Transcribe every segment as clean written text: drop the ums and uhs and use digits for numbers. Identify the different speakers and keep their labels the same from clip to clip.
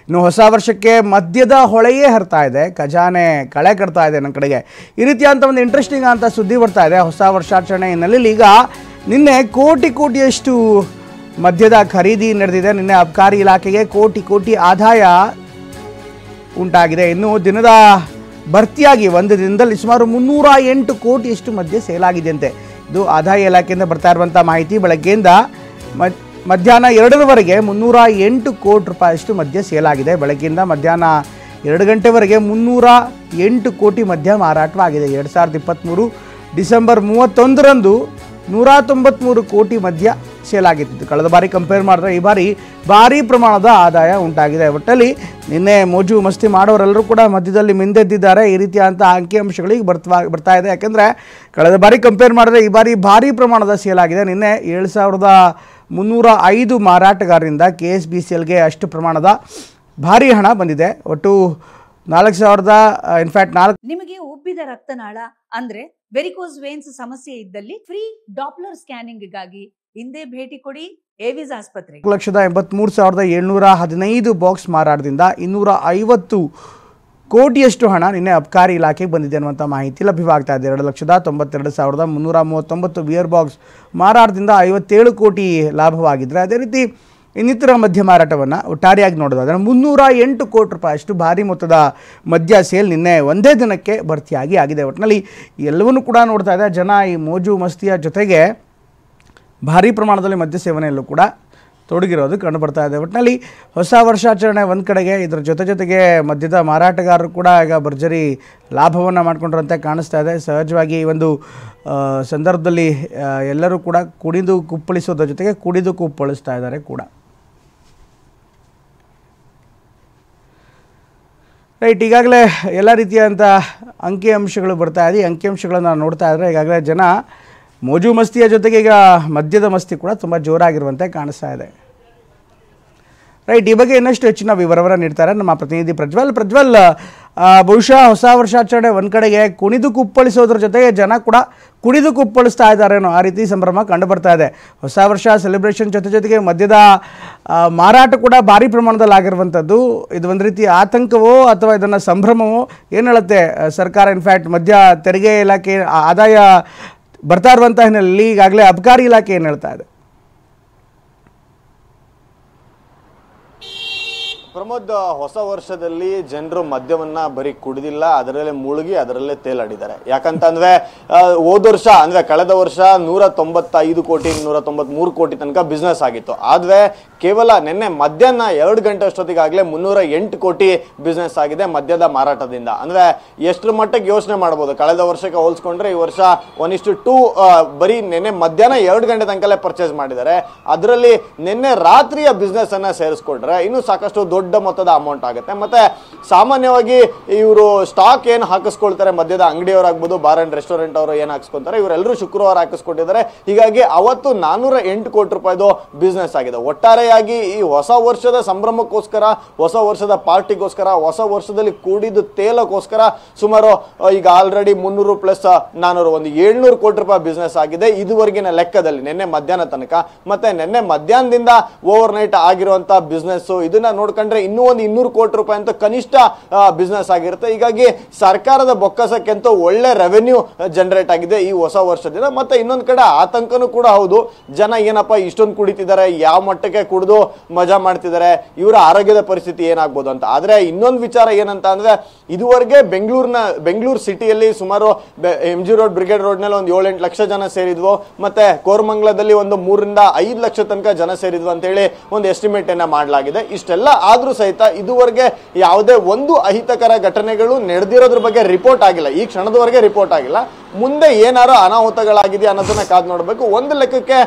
Speaker 1: ಇನ್ನು ಹೊಸ ವರ್ಷಕ್ಕೆ ಮದ್ಯದ ಹೊಳೆಯೇ ಹರಿತಾ ಇದೆ, ಖಜಾನೆ ಕಳೆ ಕಟ್ತಾ ಇದೆ ನನ್ನ ಕಡೆಗೆ. ಈ ರೀತಿಯಾದಂಥ ಒಂದು ಇಂಟ್ರೆಸ್ಟಿಂಗ್ ಅಂತ ಸುದ್ದಿ ಬರ್ತಾ ಇದೆ ಹೊಸ ವರ್ಷಾಚರಣೆ ಹಿನ್ನೆಲೆಯಲ್ಲಿ. ಈಗ ನಿನ್ನೆ ಕೋಟಿಯಷ್ಟು ಮದ್ಯದ ಖರೀದಿ ನಡೆದಿದೆ. ನಿನ್ನೆ ಅಬಕಾರಿ ಇಲಾಖೆಗೆ ಕೋಟಿ ಆದಾಯ ಉಂಟಾಗಿದೆ. ಇನ್ನು ದಿನದ ಭರ್ತಿಯಾಗಿ ಒಂದು ದಿನದಲ್ಲಿ ಸುಮಾರು 308 ಕೋಟಿಯಷ್ಟು ಮದ್ಯ ಸೇಲ್ ಆಗಿದೆಯಂತೆ. ಇದು ಆದಾಯ ಇಲಾಖೆಯಿಂದ ಬರ್ತಾ ಇರುವಂಥ ಮಾಹಿತಿ. ಬೆಳಗ್ಗೆಯಿಂದ ಮಧ್ಯಾಹ್ನ 2ರವರೆಗೆ 308 ಕೋಟಿ ರೂಪಾಯಿಯಷ್ಟು ಮದ್ಯ ಸೇಲ್ ಆಗಿದೆ. ಬೆಳಗ್ಗೆಯಿಂದ ಮಧ್ಯಾಹ್ನ 2 ಗಂಟೆವರೆಗೆ 308 ಕೋಟಿ ಮದ್ಯ ಮಾರಾಟವಾಗಿದೆ. 2023 ಡಿಸೆಂಬರ್ 31ರಂದು 193 ಕೋಟಿ ಮದ್ಯ ಸೇಲ್ ಆಗಿತ್ತು. ಕಳೆದ ಬಾರಿ ಕಂಪೇರ್ ಮಾಡಿದ್ರೆ ಈ ಬಾರಿ ಭಾರೀ ಪ್ರಮಾಣದ ಆದಾಯ ಉಂಟಾಗಿದೆ. ಒಟ್ಟಲ್ಲಿ ನಿನ್ನೆ ಮೋಜು ಮಸ್ತಿ ಮಾಡೋರೆಲ್ಲರೂ ಕೂಡ ಮಧ್ಯದಲ್ಲಿ ಮಿಂದೆದ್ದಿದ್ದಾರೆ. ಈ ರೀತಿಯಾದಂಥ ಅಂಕಿಅಂಶಗಳಿಗೆ ಬರ್ತಾ ಇದೆ. ಯಾಕೆಂದರೆ ಕಳೆದ ಬಾರಿ ಕಂಪೇರ್ ಮಾಡಿದ್ರೆ ಈ ಬಾರಿ ಭಾರೀ ಪ್ರಮಾಣದ ಸೇಲ್ ಆಗಿದೆ. ನಿನ್ನೆ 7305 ಮಾರಾಟಗಾರರಿಂದ KSBCLಗೆ ಅಷ್ಟು ಪ್ರಮಾಣದ ಭಾರೀ ಹಣ ಬಂದಿದೆ. ಒಟ್ಟು 4000 ಇನ್ಫ್ಯಾಕ್ಟ್ 4
Speaker 2: ನಿಮಗೆ ಉಬ್ಬಿದ ರಕ್ತನಾಳ ಅಂದ್ರೆ ವೆರಿಕೋಸ್ ವೇನ್ಸ್ ಸಮಸ್ಯೆ ಇದ್ದಲ್ಲಿ ಫ್ರೀ ಡಾಪ್ಲರ್ ಸ್ಕ್ಯಾನಿಂಗ್ಗಾಗಿ ಹಿಂದೆ ಭೇಟಿ ಕೊಡಿ ಏವಿಸ್ ಆಸ್ಪತ್ರೆ.
Speaker 1: 1,83,715 ಬಾಕ್ಸ್ ಮಾರಾಟದಿಂದ 250 ಕೋಟಿಯಷ್ಟು ಹಣ ನಿನ್ನೆ ಅಬಕಾರಿ ಇಲಾಖೆಗೆ ಬಂದಿದೆ ಅನ್ನುವಂಥ ಮಾಹಿತಿ ಲಭ್ಯವಾಗ್ತಾ ಇದೆ. 2,92,339 ಬಿಯರ್ ಬಾಕ್ಸ್ ಮಾರಾಟದಿಂದ 57 ಕೋಟಿ ಲಾಭವಾಗಿದ್ದರೆ, ಅದೇ ರೀತಿ ಇನ್ನಿತರ ಮದ್ಯ ಮಾರಾಟವನ್ನು ಒಟ್ಟಾರೆಯಾಗಿ ನೋಡೋದಾದರೆ 308 ಕೋಟಿ ರೂಪಾಯಿಯಷ್ಟು ಭಾರಿ ಮೊತ್ತದ ಮದ್ಯ ಸೇಲ್ ನಿನ್ನೆ ಒಂದೇ ದಿನಕ್ಕೆ ಭರ್ತಿಯಾಗಿ ಆಗಿದೆ. ಒಟ್ಟಿನಲ್ಲಿ ಎಲ್ಲವನ್ನೂ ಕೂಡ ನೋಡ್ತಾ ಇದೆ. ಜನ ಈ ಮೋಜು ಮಸ್ತಿಯ ಜೊತೆಗೆ ಭಾರೀ ಪ್ರಮಾಣದಲ್ಲಿ ಮದ್ಯ ಸೇವನೆಯಲ್ಲೂ ಕೂಡ ತೊಡಗಿರೋದು ಕಂಡುಬರ್ತಾ ಇದೆ. ಒಟ್ಟಿನಲ್ಲಿ ಹೊಸ ವರ್ಷಾಚರಣೆ ಒಂದು ಕಡೆಗೆ, ಇದರ ಜೊತೆಗೆ ಮದ್ಯದ ಮಾರಾಟಗಾರರು ಕೂಡ ಈಗ ಭರ್ಜರಿ ಲಾಭವನ್ನು ಮಾಡಿಕೊಂಡಿರುವಂತೆ ಕಾಣಿಸ್ತಾ ಇದೆ. ಸಹಜವಾಗಿ ಈ ಒಂದು ಸಂದರ್ಭದಲ್ಲಿ ಎಲ್ಲರೂ ಕೂಡ ಕುಡಿದು ಕುಪ್ಪಳಿಸೋದ್ರ ಜೊತೆಗೆ ಕುಡಿದು ಕುಪ್ಪಳಿಸ್ತಾ ಇದ್ದಾರೆ ಕೂಡ. ರೈಟ್, ಈಗಾಗಲೇ ಎಲ್ಲ ರೀತಿಯಾದಂಥ ಅಂಕಿಅಂಶಗಳು ಬರ್ತಾ ಇದೆ. ಈ ಅಂಕಿಅಂಶಗಳನ್ನು ನೋಡ್ತಾ ಇದ್ದರೆ ಈಗಾಗಲೇ ಜನ ಮೋಜು ಮಸ್ತಿಯ ಜೊತೆಗೆ ಈಗ ಮದ್ಯದ ಮಸ್ತಿ ಕೂಡ ತುಂಬ ಜೋರಾಗಿರುವಂತೆ ಕಾಣಿಸ್ತಾ ಇದೆ. ರೈಟ್, ಈ ಬಗ್ಗೆ ಇನ್ನಷ್ಟು ಹೆಚ್ಚಿನ ವಿವರವನ್ನು ನೀಡ್ತಾರೆ ನಮ್ಮ ಪ್ರತಿನಿಧಿ ಪ್ರಜ್ವಲ್. ಬಹುಶಃ ಹೊಸ ವರ್ಷಾಚರಣೆ ಒಂದು ಕಡೆಗೆ ಕುಣಿದು ಕುಪ್ಪಳಿಸೋದ್ರ ಜೊತೆಗೆ ಜನ ಕೂಡ ಕುಡಿದು ಕುಪ್ಪಳಿಸ್ತಾ ಇದ್ದಾರೇನೋ, ಆ ರೀತಿ ಸಂಭ್ರಮ ಕಂಡು ಬರ್ತಾ ಇದೆ. ಹೊಸ ವರ್ಷ ಸೆಲೆಬ್ರೇಷನ್ ಜೊತೆಗೆ ಮದ್ಯದ ಮಾರಾಟ ಕೂಡ ಭಾರಿ ಪ್ರಮಾಣದಲ್ಲಿ ಆಗಿರುವಂಥದ್ದು. ಇದು ಒಂದು ರೀತಿ ಆತಂಕವೋ ಅಥವಾ ಇದನ್ನು ಸಂಭ್ರಮವೋ ಏನು ಹೇಳುತ್ತೆ ಸರ್ಕಾರ? ಇನ್ಫ್ಯಾಕ್ಟ್ ಮದ್ಯ ತೆರಿಗೆ ಇಲಾಖೆ ಆದಾಯ ಬರ್ತಾ ಇರುವಂಥ ಹಿನ್ನೆಲೆಯಲ್ಲಿ ಈಗಾಗಲೇ ಅಬಕಾರಿ ಇಲಾಖೆ ಏನು ಹೇಳ್ತಾ ಇದೆ?
Speaker 3: ಪ್ರಮೋದ್, ಹೊಸ ವರ್ಷದಲ್ಲಿ ಜನರು ಮದ್ಯವನ್ನ ಬರೀ ಕುಡಿದಿಲ್ಲ, ಅದರಲ್ಲೇ ಮುಳುಗಿ ಅದರಲ್ಲೇ ತೇಲಾಡಿದ್ದಾರೆ. ಯಾಕಂತಂದ್ರೆ ಹೋದ ವರ್ಷ ಅಂದ್ರೆ ಕಳೆದ ವರ್ಷ 195 ಕೋಟಿ 193 ಕೋಟಿ ತನಕ ಬಿಸ್ನೆಸ್ ಆಗಿತ್ತು. ಆದ್ರೆ ಕೇವಲ ನಿನ್ನೆ ಮಧ್ಯಾಹ್ನ 2 ಗಂಟೆ ಅಷ್ಟೊತ್ತಿಗಾಗಲೇ 308 ಕೋಟಿ ಬಿಸ್ನೆಸ್ ಆಗಿದೆ ಮದ್ಯದ ಮಾರಾಟದಿಂದ. ಅಂದ್ರೆ ಎಷ್ಟರ ಮಟ್ಟಿಗೆ ಯೋಚನೆ ಮಾಡ್ಬೋದು, ಕಳೆದ ವರ್ಷಕ್ಕೆ ಹೋಲಿಸ್ಕೊಂಡ್ರೆ ಈ ವರ್ಷ 1:2 ಬರೀ ನಿನ್ನೆ ಮಧ್ಯಾಹ್ನ 2 ಗಂಟೆ ತನಕಲೇ ಪರ್ಚೇಸ್ ಮಾಡಿದ್ದಾರೆ. ಅದರಲ್ಲಿ ನಿನ್ನೆ ರಾತ್ರಿಯ ಬಿಸ್ನೆಸ್ ಅನ್ನ ಸೇರಿಸ್ಕೊಂಡ್ರೆ ಇನ್ನು ಸಾಕಷ್ಟು ದೊಡ್ಡ ಮೊತ್ತದ ಅಮೌಂಟ್ ಆಗುತ್ತೆ. ಮತ್ತೆ ಸಾಮಾನ್ಯವಾಗಿ ಇವರು ಸ್ಟಾಕ್ ಏನು ಹಾಕಿಸ್ಕೊಳ್ತಾರೆ, ಮದ್ಯದ ಅಂಗಡಿಯವರಾಗ್ಬೋದು, ಬಾರ್ ಅಂಡ್ ರೆಸ್ಟೋರೆಂಟ್ ಅವರು ಏನು ಹಾಕಿಸ್ಕೊಂತಾರೆ, ಇವರೆಲ್ಲರೂ ಶುಕ್ರವಾರ ಹಾಕಿಸ್ಕೊಟ್ಟಿದ್ದಾರೆ. ಹೀಗಾಗಿ ಅವತ್ತು 408 ಕೋಟಿ ರೂಪಾಯಿದು ಬಿಸ್ನೆಸ್ ಆಗಿದೆ. ಒಟ್ಟಾರೆಯಾಗಿ ಈ ಹೊಸ ವರ್ಷದ ಸಂಭ್ರಮಕ್ಕೋಸ್ಕರ, ಹೊಸ ವರ್ಷದ ಪಾರ್ಟಿಗೋಸ್ಕರ, ಹೊಸ ವರ್ಷದಲ್ಲಿ ಕೂಡಿದ್ದು ತೇಲಕ್ಕೋಸ್ಕರ ಸುಮಾರು ಈಗ ಆಲ್ರೆಡಿ 300 ಪ್ಲಸ್ 400 ಒಂದು 700 ಕೋಟಿ ರೂಪಾಯಿ ಬಿಸ್ನೆಸ್ ಆಗಿದೆ ಇದುವರೆಗಿನ ಲೆಕ್ಕದಲ್ಲಿ ನಿನ್ನೆ ಮಧ್ಯಾಹ್ನ ತನಕ. ಮತ್ತೆ ನಿನ್ನೆ ಮಧ್ಯಾಹ್ನದಿಂದ ಓವರ್ ನೈಟ್ ಆಗಿರುವಂತ ಬಿಸ್ನೆಸ್ ಇದನ್ನ ನೋಡ್ಕೊಂಡ್ರೆ ಇನ್ನೂ ಒಂದು 200 ಕೋಟಿ ರೂಪಾಯಿ ಅಂತ ಕನಿಷ್ಠ ಬಿಸ್ನೆಸ್ ಆಗಿರುತ್ತೆ. ಹೀಗಾಗಿ ಸರ್ಕಾರದ ಬೊಕ್ಕಸಕ್ಕೆಂತೂ ಒಳ್ಳೆ ರೆವೆನ್ಯೂ ಜನರೇಟ್ ಆಗಿದೆ ಈ ಹೊಸ ವರ್ಷದಿಂದ. ಮತ್ತೆ ಇನ್ನೊಂದು ಕಡೆ ಆತಂಕನೂ ಕೂಡ ಹೌದು. ಜನ ಏನಪ್ಪ ಇಷ್ಟೊಂದು ಕುಡಿತಿದ್ದಾರೆ, ಯಾವ ಮಟ್ಟಕ್ಕೆ ಕುಡಿದು ಮಜಾ ಮಾಡ್ತಿದ್ದಾರೆ, ಇವರ ಆರೋಗ್ಯದ ಪರಿಸ್ಥಿತಿ ಏನಾಗ್ಬೋದು ಅಂತ. ಆದ್ರೆ ಇನ್ನೊಂದು ವಿಚಾರ ಏನಂತ ಅಂದ್ರೆ, ಇದುವರೆಗೆ ಬೆಂಗಳೂರು ಸಿಟಿಯಲ್ಲಿ ಸುಮಾರು MG ರೋಡ್, ಬ್ರಿಗೇಡ್ ರೋಡ್ ನಲ್ಲಿ ಒಂದು 7-8 ಲಕ್ಷ ಜನ ಸೇರಿದ್ವು. ಮತ್ತೆ ಕೋರಮಂಗಲದಲ್ಲಿ ಒಂದು 3 ರಿಂದ 5 ಲಕ್ಷ ತನಕ ಜನ ಸೇರಿದ್ವು ಅಂತ ಹೇಳಿ ಒಂದು ಎಸ್ಟಿಮೇಟ್ ಅನ್ನ ಮಾಡಲಾಗಿದೆ. ಇಷ್ಟೆಲ್ಲ ಆದ್ರೂ ಸಹಿತ ಇದುವರೆಗೆ ಯಾವುದೇ ಒಂದು ಅಹಿತಕರ ಘಟನೆಗಳು ನಡೆದಿರೋದ್ರ ಬಗ್ಗೆ ರಿಪೋರ್ಟ್ ಆಗಿಲ್ಲ. ಈ ಕ್ಷಣದವರೆಗೆ ರಿಪೋರ್ಟ್ ಆಗಿಲ್ಲ. ಮುಂದೆ ಏನಾರು ಅನಾಹುತಗಳಾಗಿದೆಯಾ ಅನ್ನೋದನ್ನ ಕಾದು ನೋಡಬೇಕು. ಒಂದು ಲೆಕ್ಕಕ್ಕೆ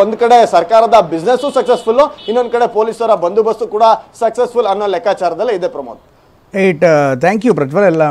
Speaker 3: ಒಂದ್ ಕಡೆ ಸರ್ಕಾರದ ಬಿಸ್ನೆಸ್ ಸಕ್ಸಸ್ಫುಲ್, ಇನ್ನೊಂದು ಕಡೆ ಪೊಲೀಸರ ಬಂದೋಬಸ್ತು ಕೂಡ ಸಕ್ಸಸ್ಫುಲ್ ಅನ್ನೋ ಲೆಕ್ಕಾಚಾರದಲ್ಲೇ ಇದೆ ಪ್ರಮೋದ್.
Speaker 1: Thank you Prajwal. ಎಲ್ಲ